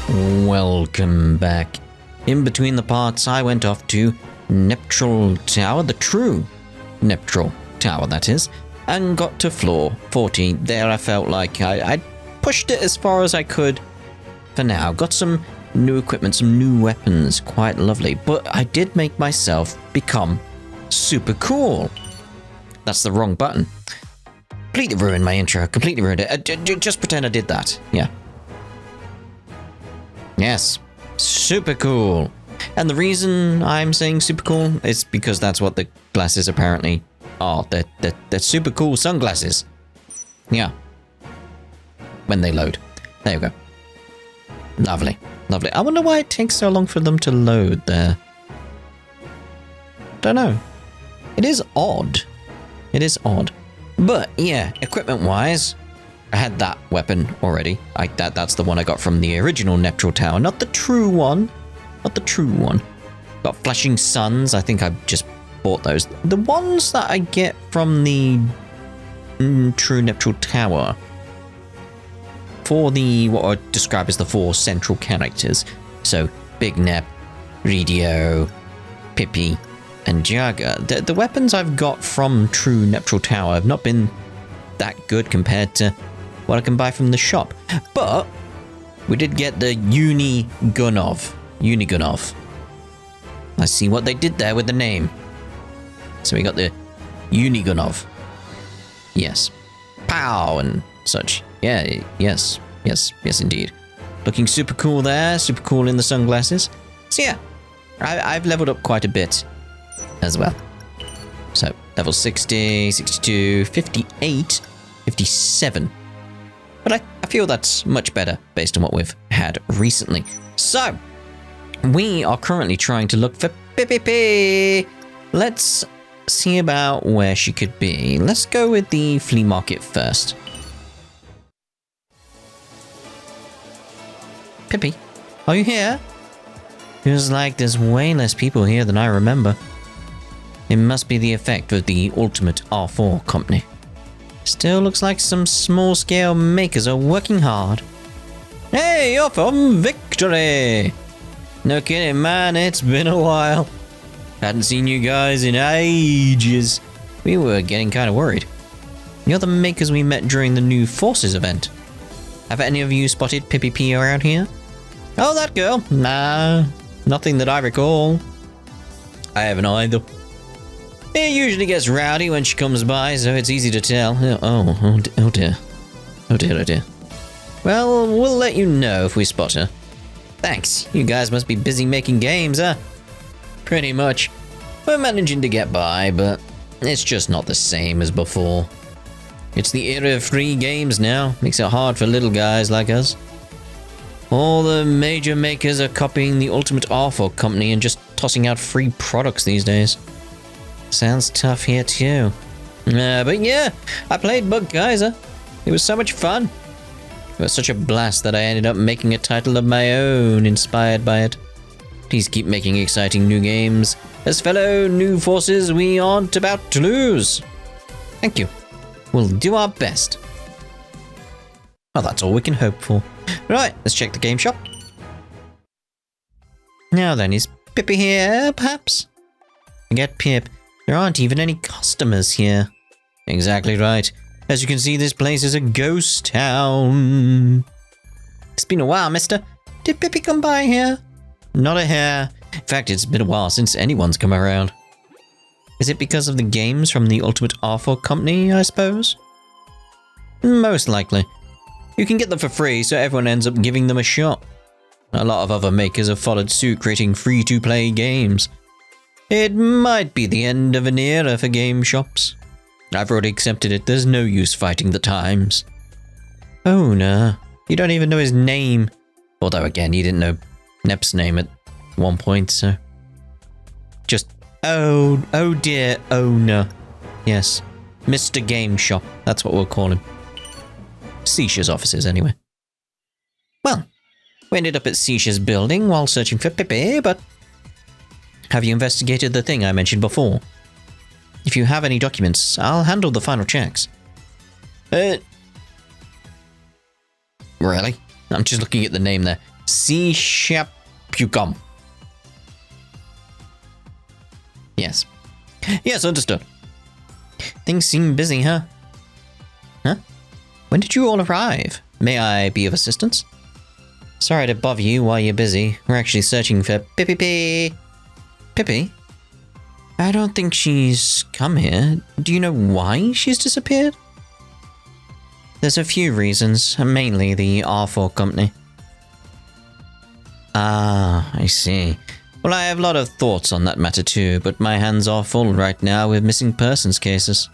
Welcome back. In between the parts, I went off to Neptunia Tower, the true Neptunia Tower, that is, and got to floor 14. There I felt like I pushed it as far as I could for now. Got some new equipment, some new weapons, quite lovely, but I did make myself become super cool. That's the wrong button. Completely ruined my intro, completely ruined it. Just pretend I did that, yeah. Yes, super cool. And the reason I'm saying super cool is because that's what the glasses apparently are. They're super cool sunglasses. Yeah. When they load. There you go. Lovely, lovely. I wonder why it takes so long for them to load there. Don't know. It is odd. It is odd. But yeah, equipment-wise, I had that weapon already. That's the one I got from the original Neptunia Tower, not the true one. Not the true one. Got flashing suns. I think I just bought those. The ones that I get from the true Neptunia Tower for the what I describe as the 4 central characters. So Big Nep, Ridio, Pippih, and Jaga. The weapons I've got from true Neptunia Tower have not been that good compared to what I can buy from the shop. But we did get the Unigunov. I see what they did there with the name. So we got the Unigunov. Yes. Pow and such. Yeah, yes indeed. Looking super cool there, super cool in the sunglasses. So yeah, I've leveled up quite a bit as well. So level 60, 62, 58, 57. But I feel that's much better based on what we've had recently. So, we are currently trying to look for Pippih. Let's see about where she could be. Let's go with the flea market first. Pippih, are you here? Feels like there's way less people here than I remember. It must be the effect of the ultimate Arfoire company. Still looks like some small-scale makers are working hard. Hey, you're from Victory! No kidding, man, it's been a while. Hadn't seen you guys in ages. We were getting kind of worried. You're the makers we met during the New Forces event. Have any of you spotted Pippih around here? Oh, that girl? Nah, nothing that I recall. I haven't either. It usually gets rowdy when she comes by, so it's easy to tell. Oh dear. Oh dear. Well, we'll let you know if we spot her. Thanks. You guys must be busy making games, huh? Pretty much. We're managing to get by, but it's just not the same as before. It's the era of free games now. Makes it hard for little guys like us. All the major makers are copying the ultimate Arfoire company and just tossing out free products these days. Sounds tough here too. But yeah, I played Bug Geyser. It was so much fun. It was such a blast that I ended up making a title of my own inspired by it. Please keep making exciting new games. As fellow New Forces, we aren't about to lose. Thank you. We'll do our best. Well, that's all we can hope for. Right, let's check the game shop. Now then, is Pippih here, perhaps? Forget Pip. There aren't even any customers here. Exactly right. As you can see, this place is a ghost town. It's been a while, mister. Did Pippih come by here? Not a hair. In fact, it's been a while since anyone's come around. Is it because of the games from the Ultimate Arfoire company, I suppose? Most likely. You can get them for free, so everyone ends up giving them a shot. A lot of other makers have followed suit, creating free-to-play games. It might be the end of an era for game shops. I've already accepted it. There's no use fighting the times. Oh no, you don't even know his name. Although again, you didn't know Nep's name at one point, so... Just, oh dear, oh no. Yes, Mr. Game Shop, that's what we'll call him. Seisha's offices, anyway. Well, we ended up at Seisha's building while searching for Pippih, but... Have you investigated the thing I mentioned before? If you have any documents, I'll handle the final checks. Really? I'm just looking at the name there. Sea Shapugum. Yes. Yes, understood. Things seem busy, huh? Huh? When did you all arrive? May I be of assistance? Sorry to bother you while you're busy. We're actually searching for Pippih. Pippih? I don't think she's come here. Do you know why she's disappeared? There's a few reasons, mainly the Arfoire company. Ah, I see. Well, I have a lot of thoughts on that matter too, but my hands are full right now with missing persons cases.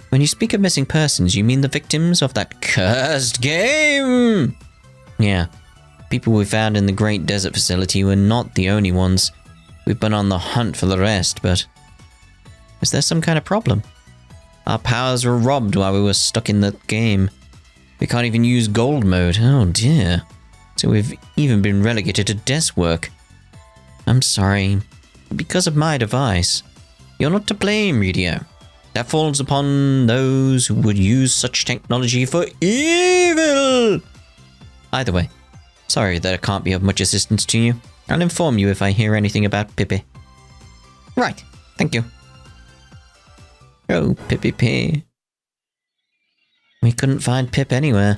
When you speak of missing persons, you mean the victims of that cursed game? Yeah. People we found in the Great Desert Facility were not the only ones. We've been on the hunt for the rest, but... is there some kind of problem? Our powers were robbed while we were stuck in that game. We can't even use gold mode. Oh dear. So we've even been relegated to desk work. I'm sorry. Because of my device. You're not to blame, Rydio. That falls upon those who would use such technology for evil! Either way, sorry that I can't be of much assistance to you. I'll inform you if I hear anything about Pippih. Right, thank you. Oh, Pippih. We couldn't find Pip anywhere.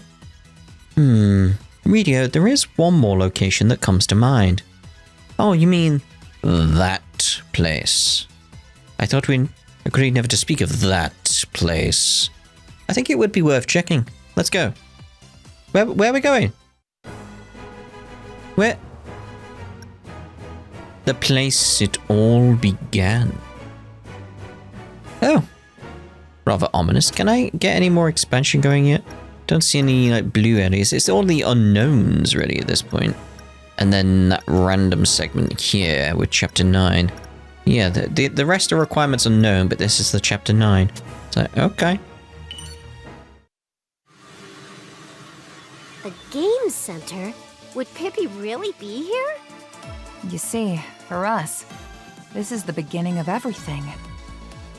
Rydio, there is one more location that comes to mind. Oh, you mean that place? I thought we agreed never to speak of that place. I think it would be worth checking. Let's go. Where are we going? Where? The place it all began. Oh. Rather ominous. Can I get any more expansion going yet? Don't see any like blue areas. It's all the unknowns really at this point. And then that random segment here with chapter 9. Yeah, the rest of the requirements are known, but this is the chapter 9. So, okay. The game center? Would Pippih really be here? You see, for us, this is the beginning of everything.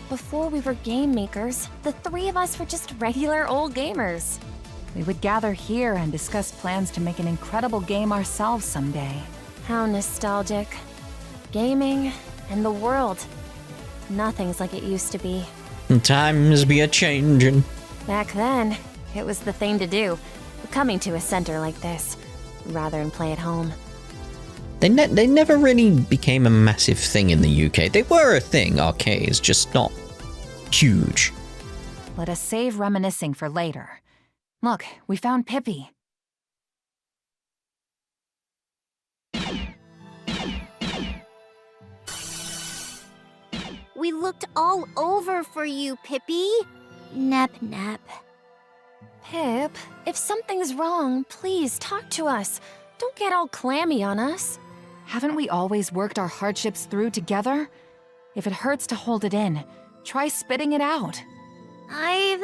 Before we were game makers, the three of us were just regular old gamers. We would gather here and discuss plans to make an incredible game ourselves someday. How nostalgic. Gaming and the world. Nothing's like it used to be. Times be a-changin'. Back then, it was the thing to do. Coming to a center like this, rather than play at home. They never really became a massive thing in the UK. They were a thing, arcades, just not huge. Let us save reminiscing for later. Look, we found Pippih. We looked all over for you, Pippih. Nep. Pip, if something's wrong, please talk to us. Don't get all clammy on us. Haven't we always worked our hardships through together? If it hurts to hold it in, try spitting it out. I've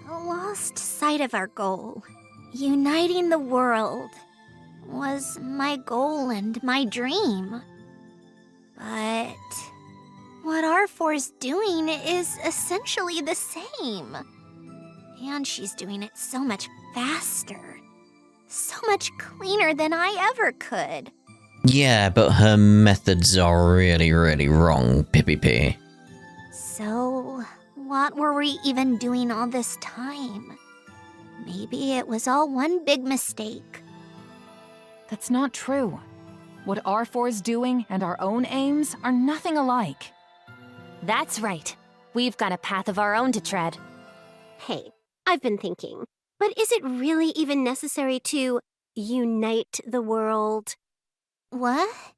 lost sight of our goal. Uniting the world was my goal and my dream. But what Arfoire's doing is essentially the same. And she's doing it so much faster. So much cleaner than I ever could. Yeah, but her methods are really, really wrong, Pippih. So, what were we even doing all this time? Maybe it was all one big mistake. That's not true. What Arfoire's doing and our own aims are nothing alike. That's right. We've got a path of our own to tread. Hey, I've been thinking, but is it really even necessary to unite the world? What?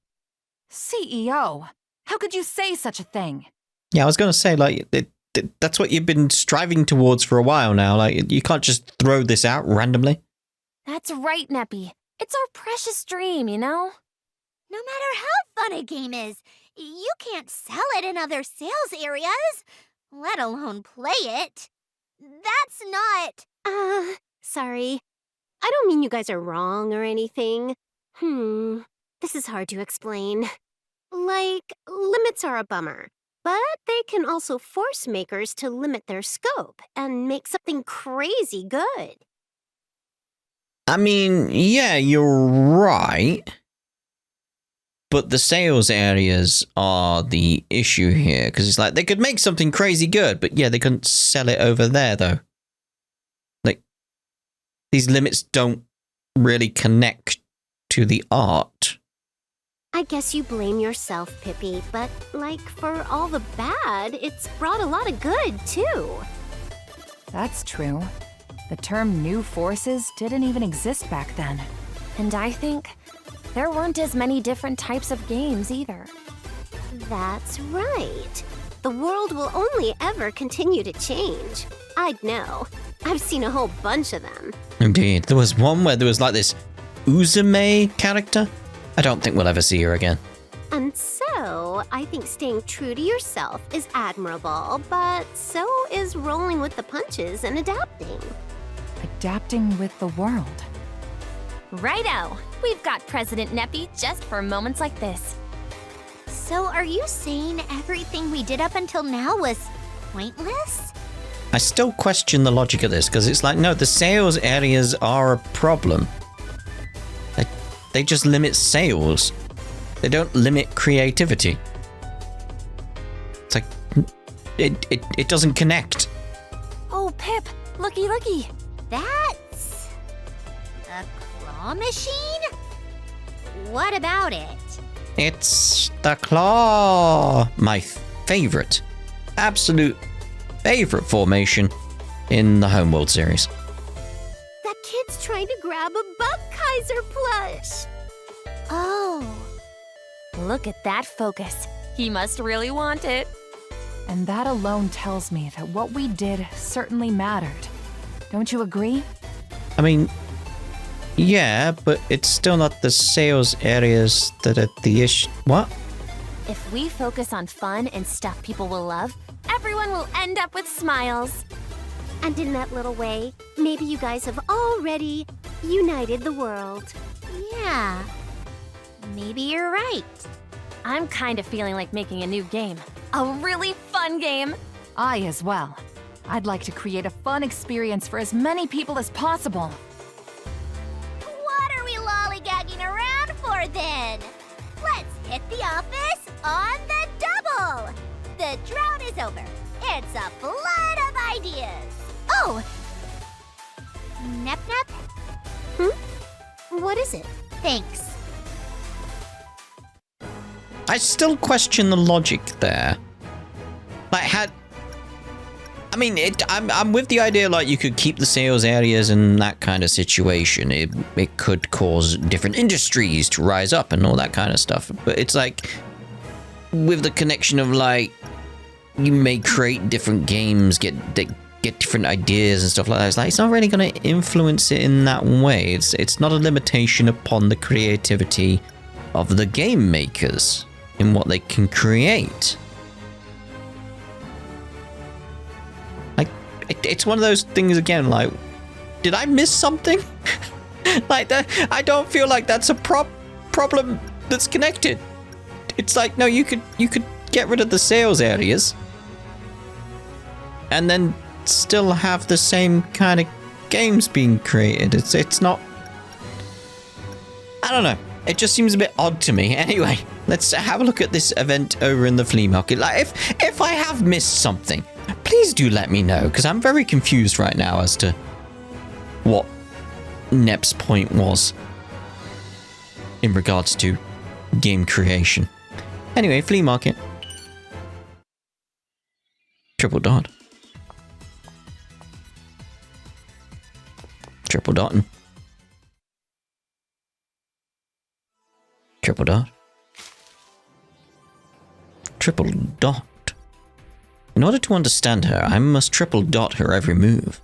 CEO, how could you say such a thing? Yeah, I was going to say, like, that's what you've been striving towards for a while now. Like, you can't just throw this out randomly. That's right, Neppy. It's our precious dream, you know? No matter how fun a game is, you can't sell it in other sales areas, let alone play it. That's not... sorry. I don't mean you guys are wrong or anything. This is hard to explain. Like, limits are a bummer, but they can also force makers to limit their scope and make something crazy good. I mean, yeah, you're right. But the sales areas are the issue here, because it's like they could make something crazy good, but yeah, they couldn't sell it over there, though. Like, these limits don't really connect to the art. I guess you blame yourself, Pippih, but, like, for all the bad, it's brought a lot of good, too. That's true. The term new forces didn't even exist back then. And I think there weren't as many different types of games either. That's right. The world will only ever continue to change. I'd know. I've seen a whole bunch of them. Indeed. There was one where there was like this Uzume character. I don't think we'll ever see her again. And so, I think staying true to yourself is admirable, but so is rolling with the punches and adapting. Adapting with the world. Righto! We've got President Neppi just for moments like this. So are you saying everything we did up until now was pointless? I still question the logic of this, because it's like, no, the sales areas are a problem. They just limit sales. They don't limit creativity. It's like, it doesn't connect. Oh, Pip! Looky, looky! That's a claw machine? What about it? It's the claw. My favorite, absolute favorite formation in the Homeworld series. That kid's trying to grab a Buckkaiser plush. Oh. Look at that focus. He must really want it. And that alone tells me that what we did certainly mattered. Don't you agree? I mean, yeah, but it's still not the sales areas that are the issue. What? If we focus on fun and stuff people will love, everyone will end up with smiles. And in that little way, maybe you guys have already united the world. Yeah. Maybe you're right. I'm kind of feeling like making a new game. A really fun game. I as well. I'd like to create a fun experience for as many people as possible. What are we lollygagging around for then? Let's hit the office on the double. The drought is over. It's a flood of ideas. Oh! Nep Nep? What is it? Thanks. I still question the logic there. Like, I'm with the idea, like, you could keep the sales areas in that kind of situation. It could cause different industries to rise up and all that kind of stuff. But it's like, with the connection of, like, you may create different games, get different ideas and stuff like that. It's like, it's not really going to influence it in that way. It's not a limitation upon the creativity of the game makers in what they can create. Like, it's one of those things again, like, did I miss something? Like that, I don't feel like that's a problem that's connected. It's like, no, you could get rid of the sales areas and then still have the same kind of games being created. It's not, I don't know. It just seems a bit odd to me. Anyway, let's have a look at this event over in the flea market. Like, if I have missed something, please do let me know, because I'm very confused right now as to what Nep's point was in regards to game creation. Anyway, flea market. Triple dot. Triple dotting. Triple dot. Triple dot. In order to understand her, I must triple dot her every move.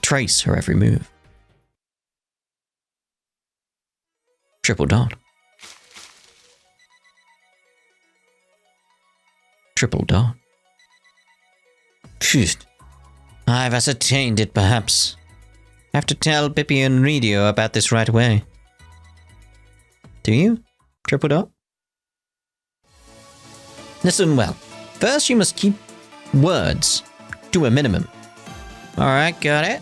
Trace her every move. Triple dot. Triple dot. Phew. I've ascertained it, perhaps. Have to tell Pippih and Redio about this right away. Do you? Triple dot? Listen well. First, you must keep words to a minimum. Alright, got it.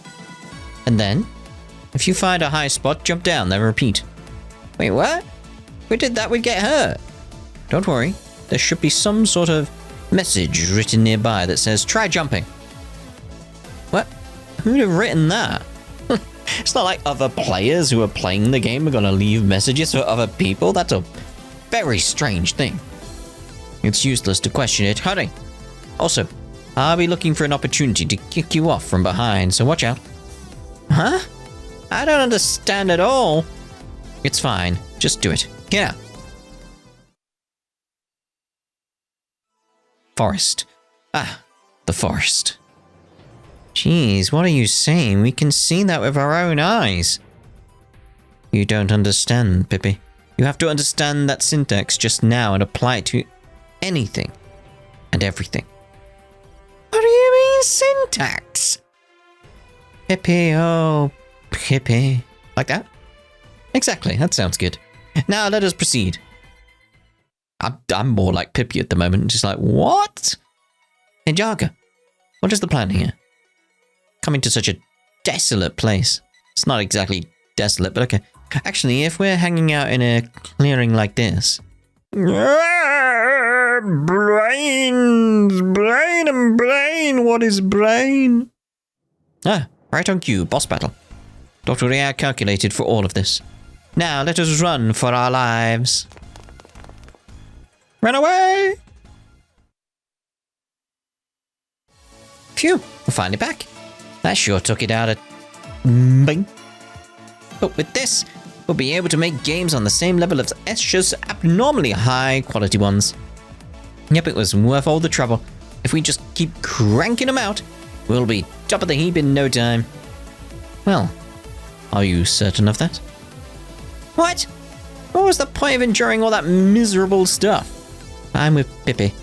And then, If you find a high spot, jump down, then repeat. Wait, what? We did that, we'd get hurt. Don't worry, there should be some sort of message written nearby that says, try jumping. What? Who'd have written that? It's not like other players who are playing the game are gonna leave messages for other people. That's a very strange thing. It's useless to question it. Hurry! Also, I'll be looking for an opportunity to kick you off from behind, so watch out. Huh? I don't understand at all. It's fine. Just do it. Get out. Forest. Ah, the forest. Jeez, what are you saying? We can see that with our own eyes. You don't understand, Pippih. You have to understand that syntax just now and apply it to anything and everything. What do you mean, syntax? Pippih, oh, Pippih. Like that? Exactly, that sounds good. Now let us proceed. I'm more like Pippih at the moment, just like, what? Hey, Jaga, what is the plan here? Coming to such a desolate place. It's not exactly desolate, but okay. Actually, if we're hanging out in a clearing like this... Brain, what is brain? Ah, right on cue, boss battle. Dr. Ria calculated for all of this. Now, let us run for our lives. Run away! Phew, we're finally back. That sure took it out of... Bing. But with this, we'll be able to make games on the same level as Escher's abnormally high quality ones. Yep, it was worth all the trouble. If we just keep cranking them out, we'll be top of the heap in no time. Well, are you certain of that? What? What was the point of enduring all that miserable stuff? I'm with Pippih.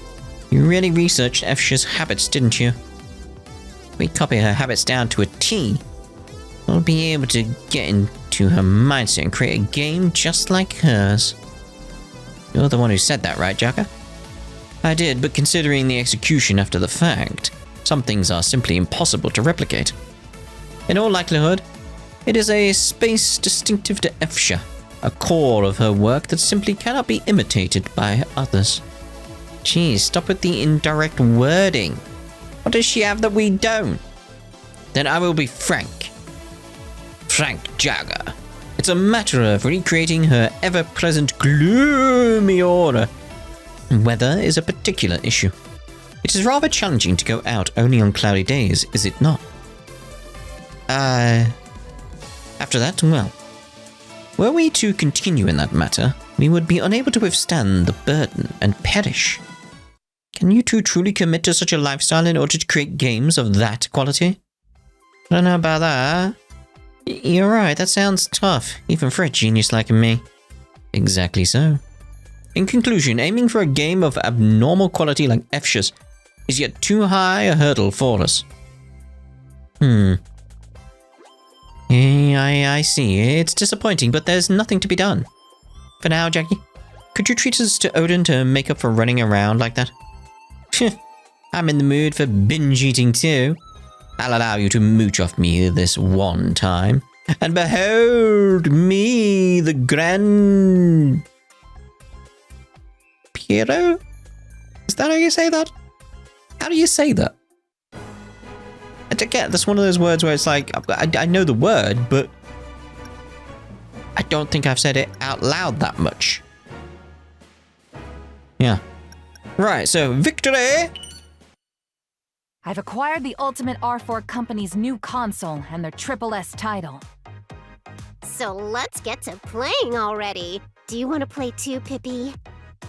You really researched Escher's habits, didn't you? We copy her habits down to a T. We'll be able to get into her mindset and create a game just like hers. You're the one who said that, right, Jaka? I did, but considering the execution after the fact, some things are simply impossible to replicate. In all likelihood, it is a space distinctive to Escher, a core of her work that simply cannot be imitated by others. Geez, stop with the indirect wording. What does she have that we don't? Then I will be frank. Frank Jagger. It's a matter of recreating her ever-present gloomy aura. Weather is a particular issue. It is rather challenging to go out only on cloudy days, is it not? After that, well, were we to continue in that matter, we would be unable to withstand the burden and perish. Can you two truly commit to such a lifestyle in order to create games of that quality? I don't know about that. You're right, that sounds tough, even for a genius like me. Exactly so. In conclusion, aiming for a game of abnormal quality like Escher's is yet too high a hurdle for us. I see. It's disappointing, but there's nothing to be done. For now, Jackie, could you treat us to Odin to make up for running around like that? I'm in the mood for binge eating too. I'll allow you to mooch off me this one time. And behold me, the Grand... Piero? Is that how you say that? How do you say that? Again, that's one of those words where it's like, I know the word, but I don't think I've said it out loud that much. Yeah. Right, so victory! I've acquired the Ultimate Arfoire Company's new console and their Triple S title. So let's get to playing already. Do you want to play too, Pippih?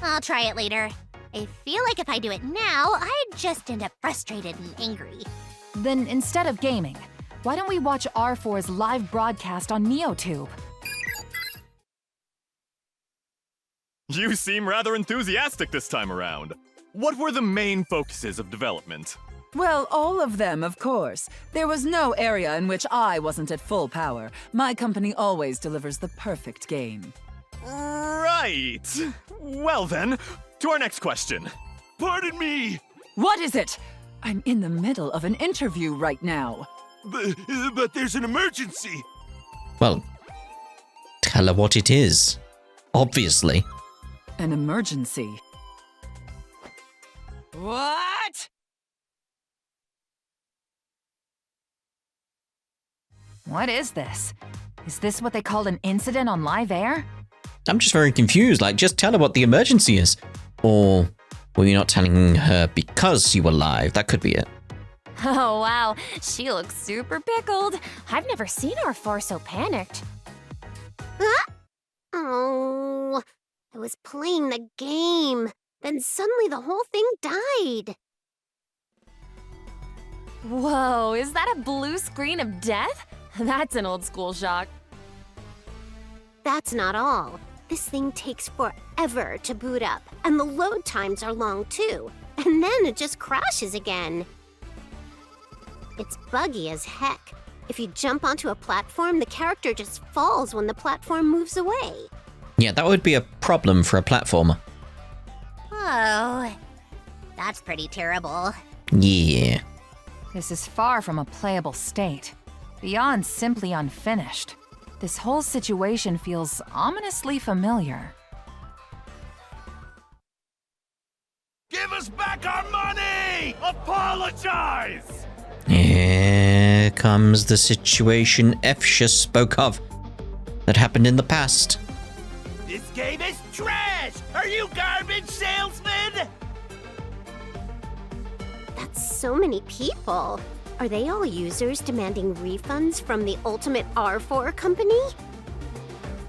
I'll try it later. I feel like if I do it now, I'd just end up frustrated and angry. Then instead of gaming, why don't we watch Arfoire's live broadcast on NeoTube? You seem rather enthusiastic this time around. What were the main focuses of development? Well, all of them, of course. There was no area in which I wasn't at full power. My company always delivers the perfect game. Right. Well then, to our next question. Pardon me! What is it? I'm in the middle of an interview right now. But there's an emergency! Well, tell her what it is. Obviously. An emergency. What? What is this? Is this what they called an incident on live air? I'm just very confused. Like, just tell her what the emergency is. Or were you not telling her because you were live? That could be it. Oh, wow. She looks super pickled. I've never seen Arfoire so panicked. Oh, I was playing the game. Then suddenly the whole thing died. Whoa, is that a blue screen of death? That's an old school shock. That's not all. This thing takes forever to boot up, and the load times are long too. And then it just crashes again. It's buggy as heck. If you jump onto a platform, the character just falls when the platform moves away. Yeah, that would be a problem for a platformer. Oh, that's pretty terrible. Yeah. This is far from a playable state. Beyond simply unfinished. This whole situation feels ominously familiar. Give us back our money! Apologize! Here comes the situation Efsha spoke of that happened in the past. This game is trash! Are you garbage salesman? That's so many people. Are they all users demanding refunds from the ultimate Arfoire company?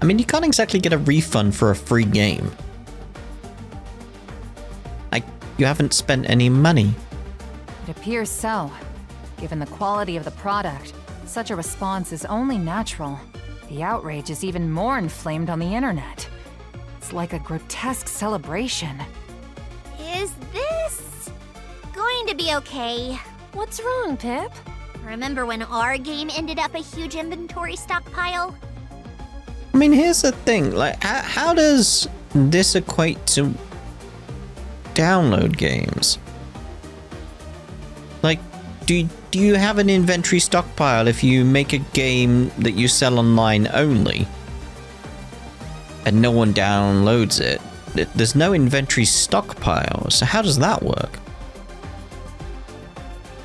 I mean, you can't exactly get a refund for a free game. Like, you haven't spent any money. It appears so. Given the quality of the product, such a response is only natural. The outrage is even more inflamed on the internet. It's like a grotesque celebration. Is this going to be okay? What's wrong, Pip? Remember when our game ended up a huge inventory stockpile? I mean, here's the thing. Like, how does this equate to download games? Like, do you have an inventory stockpile if you make a game that you sell online only and no one downloads it? There's no inventory stockpile, so how does that work?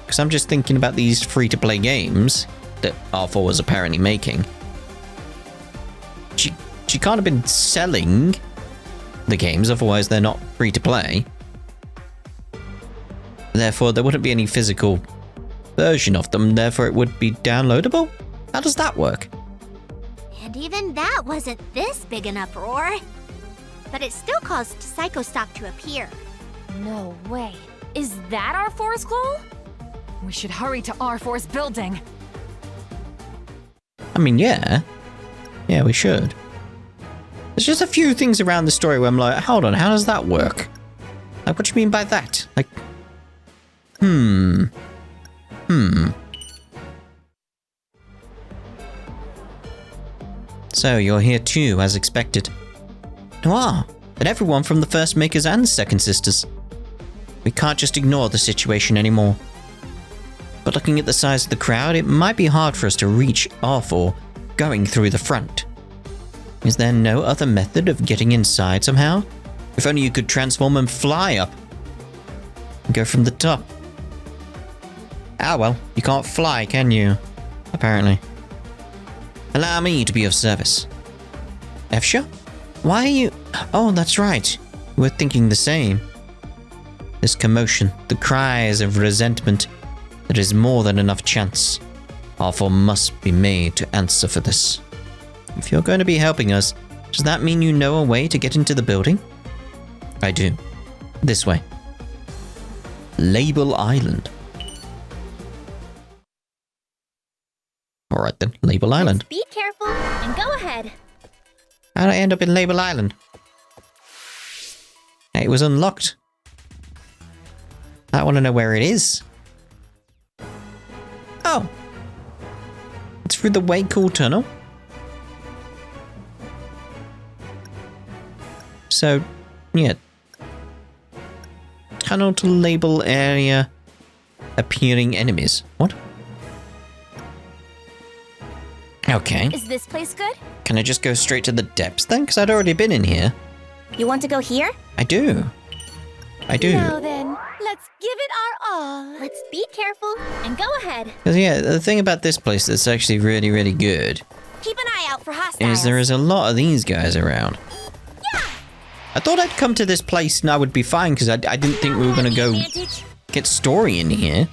Because I'm just thinking about these free-to-play games that Arfoire was apparently making. She can't have been selling the games, otherwise they're not free-to-play. Therefore, there wouldn't be any physical version of them, therefore it would be downloadable? How does that work? And even that wasn't this big an uproar. But it still caused Psychostock to appear. No way. Is that Arfoire's goal? We should hurry to Arfoire's building. I mean, yeah. Yeah, we should. There's just a few things around the story where I'm like, hold on, how does that work? Like, what do you mean by that? Like, So, you're here too, as expected. Noir, and everyone from the First Makers and Second Sisters. We can't just ignore the situation anymore. But looking at the size of the crowd, it might be hard for us to reach Arfoire going through the front. Is there no other method of getting inside somehow? If only you could transform and fly up. And go from the top. Ah well, you can't fly, can you? Apparently. Allow me to be of service. Efsha? Why are you... Oh, that's right. We're thinking the same. This commotion, the cries of resentment, there is more than enough chance. Arfoire must be made to answer for this. If you're going to be helping us, does that mean you know a way to get into the building? I do. This way. Label Island. Alright then, Label Island. Be careful and go ahead. How did I end up in Label Island? Hey, it was unlocked. I want to know where it is. Oh. It's through the Way Cool Tunnel. So, yeah. Tunnel to label area. Appearing enemies. What? Okay. Is this place good? Can I just go straight to the depths then? Because I'd already been in here. You want to go here? I do. I do. Now then, let's give it our all. Let's be careful and go ahead. Because, yeah, the thing about this place that's actually really, really good Keep an eye out for hostiles. is there is a lot of these guys around. Yeah. I thought I'd come to this place and I would be fine because I didn't think we were going to go Advantage. get story in here.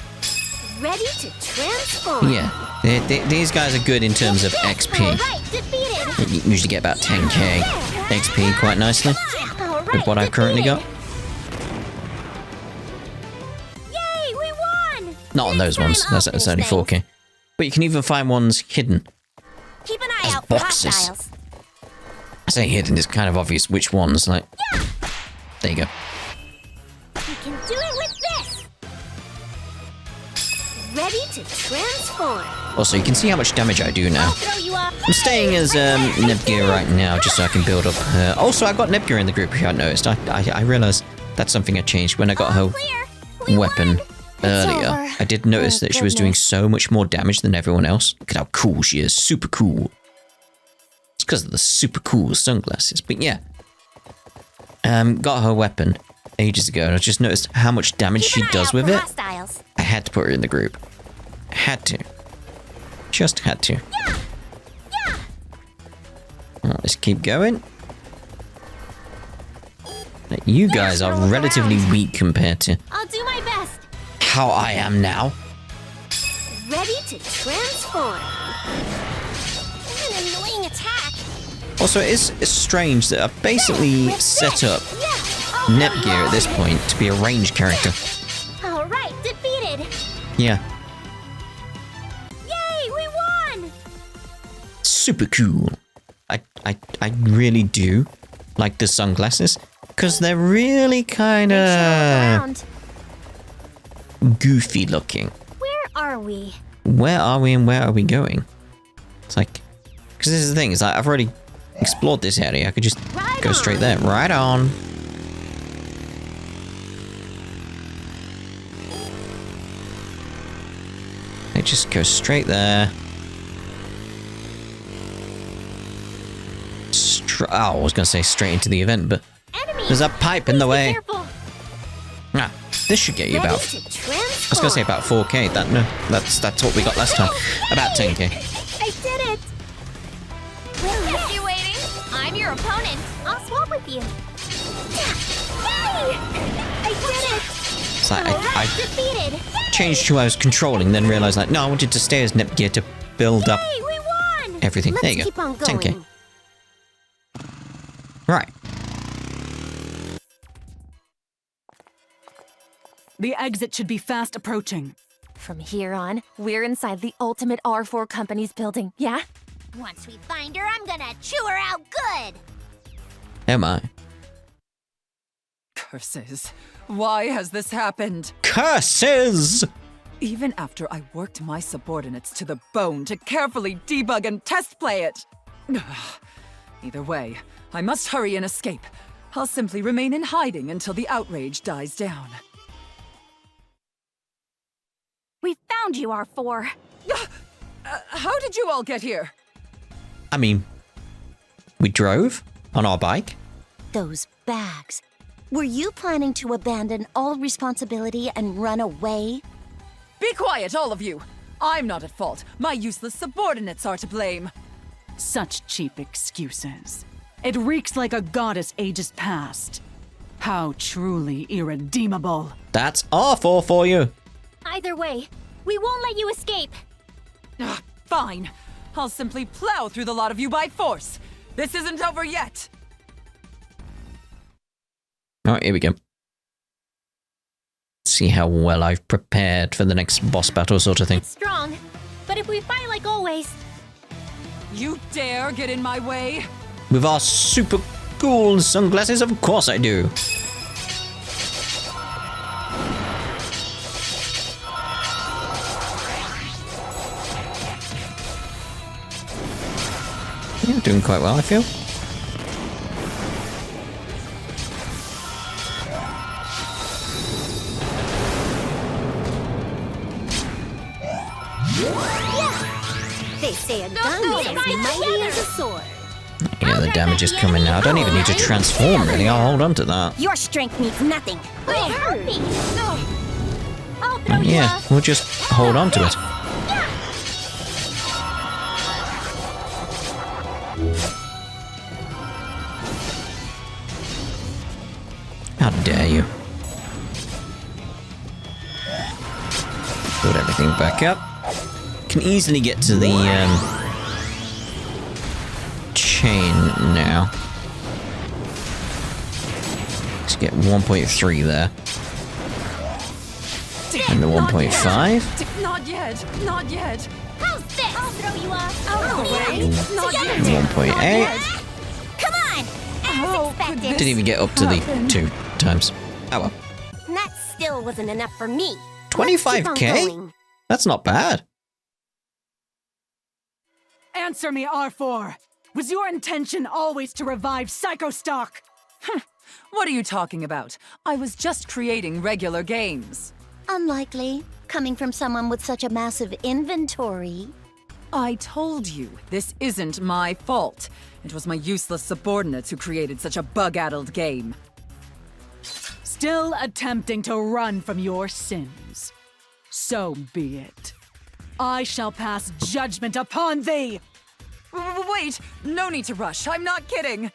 Ready to transform. Yeah, these guys are good in terms of XP. All right, defeated. You usually get about 10k XP quite nicely All right, with what I've currently got. Yay, we won! Not on those ones, that's only 4k. But you can even find ones hidden. Keep an eye As out for boxes. hostiles. I say hidden, it's kind of obvious which ones, like... There you go. We can do it with this. Ready to transform. Also, you can see how much damage I do now. I'll throw you off. I'm staying as Nepgear right now, just so I can build up her. Also, I got Nepgear in the group, if you hadn't noticed. I realized that's something I changed when I got her Clear. We weapon won. earlier. over. I did notice Oh, that she was doing goodness. so much more damage than everyone else. Look at how cool she is. Super cool. It's because of the super cool sunglasses. But yeah. Got her weapon ages ago, and I just noticed how much damage Keep she an eye does out with for it. hostiles. I had to put her in the group. Had to. Just had to. Yeah. Alright, let's keep going. Now, you guys are relatively weak compared to I'll do my best. how I am now. Ready to transform. What an annoying attack. Also, it's strange that I've basically set up Nepgear at this point to be a ranged character. All right, defeated. Yeah, Yay, we won. super cool. I really do like the sunglasses because they're really kind of Around. goofy looking. Where are we? Where are we and where are we going? It's like, because this is the thing, is like I've already explored this area. I could just Right go on. straight there. Right on. I just go straight there. Oh, I was gonna say straight into the event, but Enemy. there's a pipe in the Be way. careful. Ah, this should get you Ready about. to I was transform. gonna say about 4k. That's what we got last time. About 10k. I did it. We'll keep you waiting. I'm your opponent. I'll swap with you. Yay! I did it. It's like All right, I defeated. changed who I was controlling, then realized like, no, I wanted to stay as Nepgear to build up Hey, we won. everything. Let's There you go. keep on going. 10k. Right. The exit should be fast approaching. From here on, we're inside the ultimate R4 company's building, yeah? Once we find her, I'm gonna chew her out good. Am I? Curses. Why has this happened? Curses! Even after I worked my subordinates to the bone to carefully debug and test play it. Either way, I must hurry and escape. I'll simply remain in hiding until the outrage dies down. We found you, R4. How did you all get here? I mean, we drove on our bike. Those bags. Were you planning to abandon all responsibility and run away? Be quiet, all of you! I'm not at fault. My useless subordinates are to blame. Such cheap excuses. It reeks like a goddess ages past. How truly irredeemable. That's awful for you. Either way, we won't let you escape. Fine. I'll simply plow through the lot of you by force. This isn't over yet. Alright, here we go. See how well I've prepared for the next boss battle sort of thing. It's strong, but if we fight like always, You dare get in my way? With our super cool sunglasses, of course I do. Yeah, doing quite well, I feel. They say say a gun's as mighty as a sword. Yeah, the damage is coming now. I don't even need to transform, really. I'll hold on to that. Your strength means nothing. It hurts. I'll throw you Yeah, off. we'll just hold on to it. How dare you? Build everything back up. Can easily get to the chain now. Let's get 1.3 there. And the 1.5. Not yet. Not yet. How's this? I'll throw you off. Out of the way. Not yet. 1.8. Come on. How As could expected. this Didn't even get up to the happen? 2 times. Oh well. That still wasn't enough for me. 25k? That's not bad. Answer me, Arfoire. Was your intention always to revive Psychostock? What are you talking about? I was just creating regular games. Unlikely, coming from someone with such a massive inventory. I told you, this isn't my fault. It was my useless subordinates who created such a bug-addled game. Still attempting to run from your sins. So be it. I shall pass judgment upon thee! Wait, no need to rush, I'm not kidding.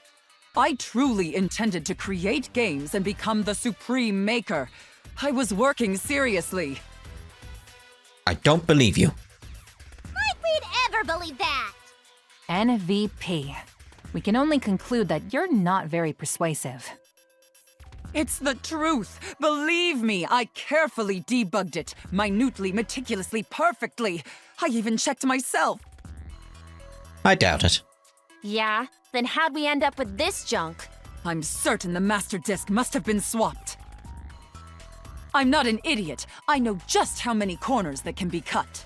I truly intended to create games and become the supreme maker. I was working seriously. I don't believe you. Like we'd ever believe that. NVP. We can only conclude that you're not very persuasive. It's the truth. Believe me, I carefully debugged it. Minutely, meticulously, perfectly. I even checked myself. I doubt it. Yeah? Then how'd we end up with this junk? I'm certain the master disc must have been swapped. I'm not an idiot. I know just how many corners that can be cut.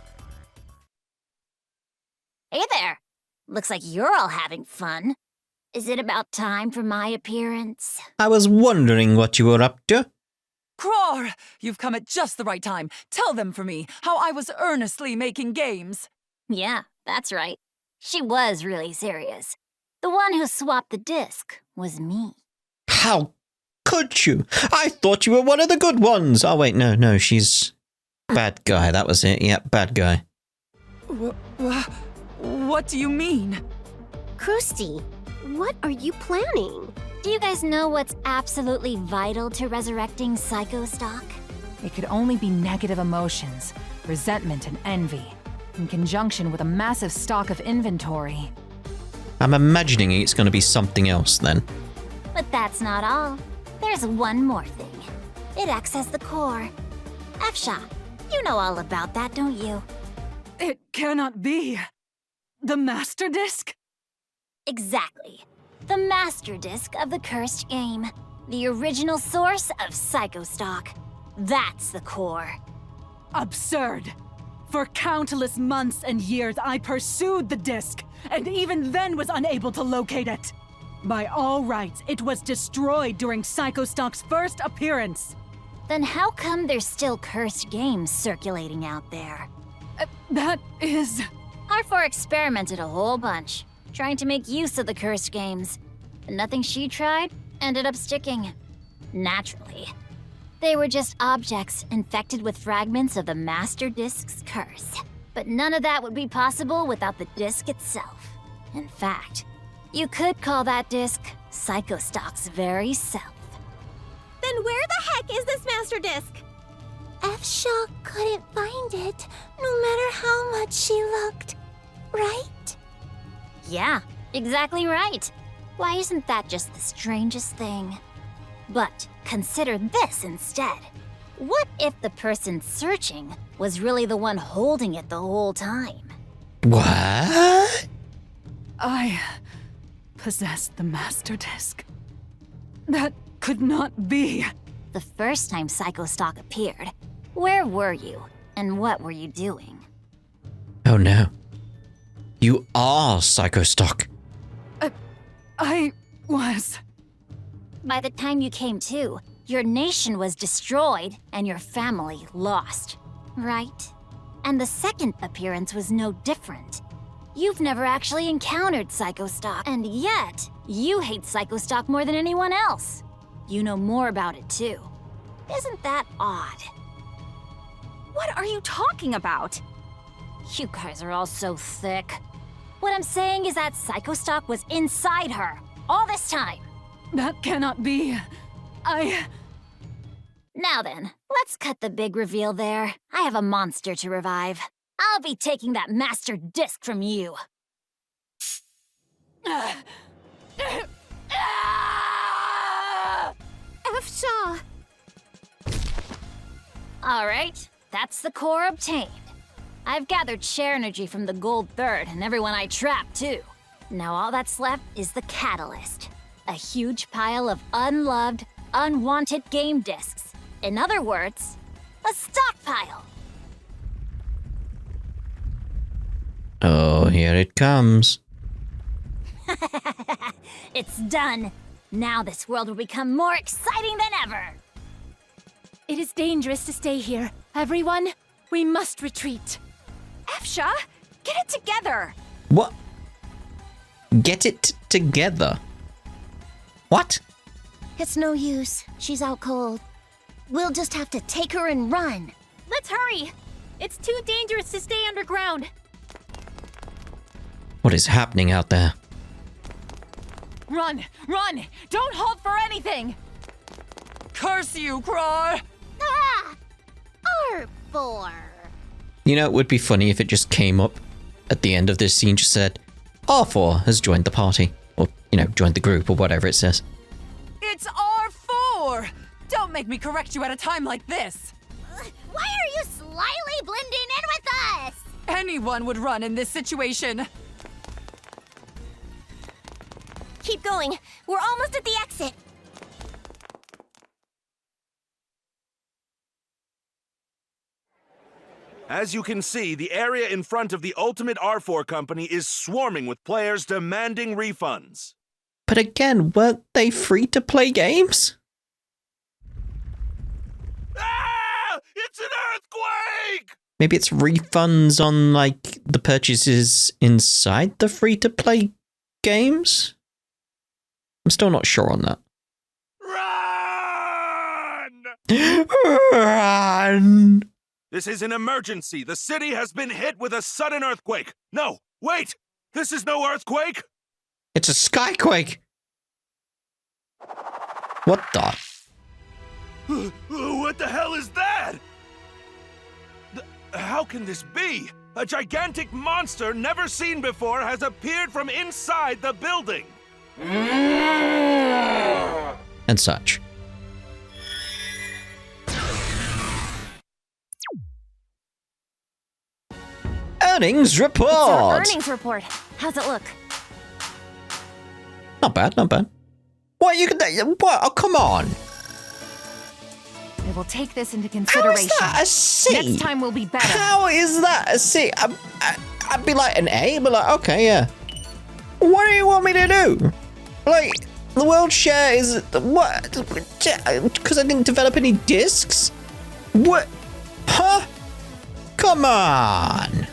Hey there. Looks like you're all having fun. Is it about time for my appearance? I was wondering what you were up to. Cror! You've come at just the right time. Tell them for me how I was earnestly making games. Yeah, that's right. She was really serious. The one who swapped the disc was me. How could you? I thought you were one of the good ones. Oh, wait, no, she's... Bad guy, that was it. Yep, bad guy. What do you mean? Krusty, what are you planning? Do you guys know what's absolutely vital to resurrecting Psychostock? It could only be negative emotions, resentment and envy, in conjunction with a massive stock of inventory. I'm imagining it's going to be something else then. But that's not all. There's one more thing. It acts as the core. Afsha, you know all about that, don't you? It cannot be. The Master Disc? Exactly. The master disc of the cursed game. The original source of Psychostock. That's the core. Absurd. For countless months and years, I pursued the disc, and even then was unable to locate it. By all rights, it was destroyed during Psychostock's first appearance. Then how come there's still cursed games circulating out there? That is... Arfoire experimented a whole bunch, trying to make use of the cursed games. But nothing she tried ended up sticking. Naturally. They were just objects infected with fragments of the Master Disc's curse. But none of that would be possible without the disc itself. In fact, you could call that disc Psychostock's very self. Then where the heck is this master disc? Afsha couldn't find it, no matter how much she looked, right? Yeah, exactly right. Why isn't that just the strangest thing? But consider this instead. What if the person searching was really the one holding it the whole time? What? I possessed the Master Disc. That could not be. The first time Psychostock appeared, where were you and what were you doing? Oh no. You are Psychostock. I was... By the time you came to, your nation was destroyed and your family lost, right? And the second appearance was no different. You've never actually encountered Psychostock, and yet you hate Psychostock more than anyone else. You know more about it too. Isn't that odd? What are you talking about? You guys are all so thick. What I'm saying is that Psychostock was inside her all this time. That cannot be. Now then, let's cut the big reveal there. I have a monster to revive. I'll be taking that master disc from you. F-Shaw! Alright, that's the core obtained. I've gathered share energy from the gold third and everyone I trapped too. Now all that's left is the catalyst. A huge pile of unloved, unwanted game discs. In other words, a stockpile. Oh, here it comes. It's done. Now this world will become more exciting than ever. It is dangerous to stay here. Everyone, we must retreat. F-Shaw, get it together! What? Get it together? What? It's no use. She's out cold. We'll just have to take her and run. Let's hurry! It's too dangerous to stay underground. What is happening out there? Run! Run! Don't halt for anything! Curse you, Craw! Ah! Arbore! You know, it would be funny if it just came up at the end of this scene, just said, Arfoire has joined the party. Or, you know, joined the group, or whatever it says. It's R4! Don't make me correct you at a time like this! Why are you slyly blending in with us? Anyone would run in this situation. Keep going. We're almost at the exit. As you can see, the area in front of the Ultimate Arfoire Company is swarming with players demanding refunds. But again, weren't they free-to-play games? Ah! It's an earthquake! Maybe it's refunds on, like, the purchases inside the free-to-play games? I'm still not sure on that. Run! Run! This is an emergency. The city has been hit with a sudden earthquake. No, wait! This is no earthquake! It's a skyquake! What the? What the hell is that? How can this be? A gigantic monster never seen before has appeared from inside the building. And such. Earnings report! It's our earnings report. How's it look? Not bad, not bad. What, you could... What? Oh, come on! We will take this into How consideration. is that a C? Next time will be better. How is that a C? I'd be like an A, but like, okay, yeah. What do you want me to do? Like, the world share is... What? Because I didn't develop any discs? What? Huh? Come on!